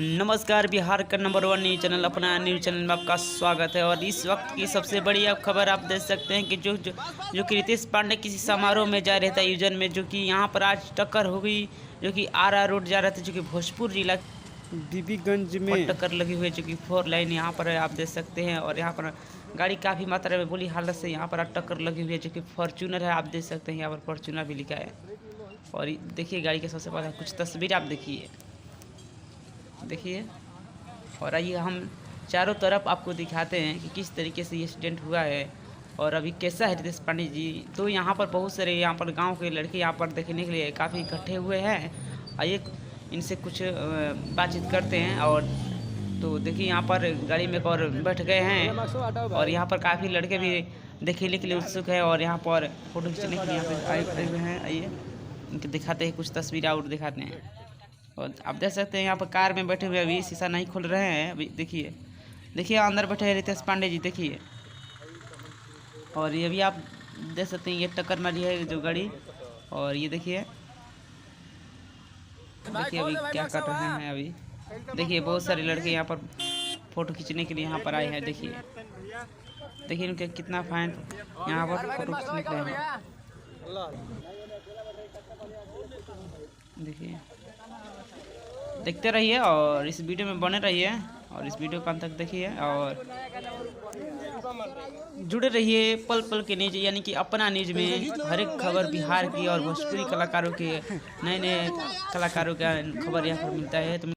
नमस्कार। बिहार का number 1 news channel अपना न्यूज़ चैनल में आपका स्वागत है। और इस वक्त की सबसे बड़ी अब खबर आप देख सकते हैं कि जो कि रितेश पांडे किसी समारोह में जा रहे थे यूजन में, जो कि यहाँ पर आज टक्कर हो गई। जो कि आरा रोड जा रहे थे, जो कि भोजपुर जिला बीबीगंज में टक्कर लगी हुई है, जो कि 4 लाइन यहाँ पर है, आप देख सकते हैं। और यहाँ पर गाड़ी काफ़ी मात्रा में बुरी हालत से यहाँ पर टक्कर लगी हुई है, जो कि फॉर्चूनर है, आप देख सकते हैं। यहाँ पर फॉर्चूनर भी लिखा है। और देखिए गाड़ी के सबसे पहले कुछ तस्वीर आप देखिए। और आइए हम चारों तरफ आपको दिखाते हैं कि किस तरीके से ये एक्सीडेंट हुआ है और अभी कैसा है रितेश पांडे जी। तो यहाँ पर बहुत सारे यहाँ पर गांव के लड़के यहाँ पर देखने के लिए काफ़ी इकट्ठे हुए हैं। आइए इनसे कुछ बातचीत करते हैं। और तो देखिए यहाँ पर गाड़ी में और बैठ गए हैं और यहाँ पर काफ़ी लड़के भी देखने के लिए उत्सुक है और यहाँ पर फ़ोटो खींचने के लिए यहाँ पर आए हुए हैं। आइए इनके दिखाते हैं कुछ तस्वीरें और दिखाते हैं। और आप देख सकते हैं यहाँ पर कार में बैठे हुए अभी शीशा नहीं खोल रहे हैं। अभी देखिए अंदर बैठे हैं रितेश पांडे जी, देखिए। और ये भी आप देख सकते हैं, ये टक्कर मारी है जो गाड़ी। और ये देखिए अभी क्या कर रहे हैं। अभी देखिए बहुत सारे लड़के यहाँ पर फ़ोटो खींचने के लिए यहाँ पर आए हैं। देखिए इनके कितना फैन यहाँ पर फ़ोटो खींचने के लिए हैं। देखिए देखते रहिए और इस वीडियो में बने रहिए और इस वीडियो को अंत तक देखिए और जुड़े रहिए पल पल के न्यूज यानी कि अपना न्यूज में हर एक खबर बिहार की और भोजपुरी कलाकारों के नए कलाकारों का खबर यहाँ पर मिलता है। तो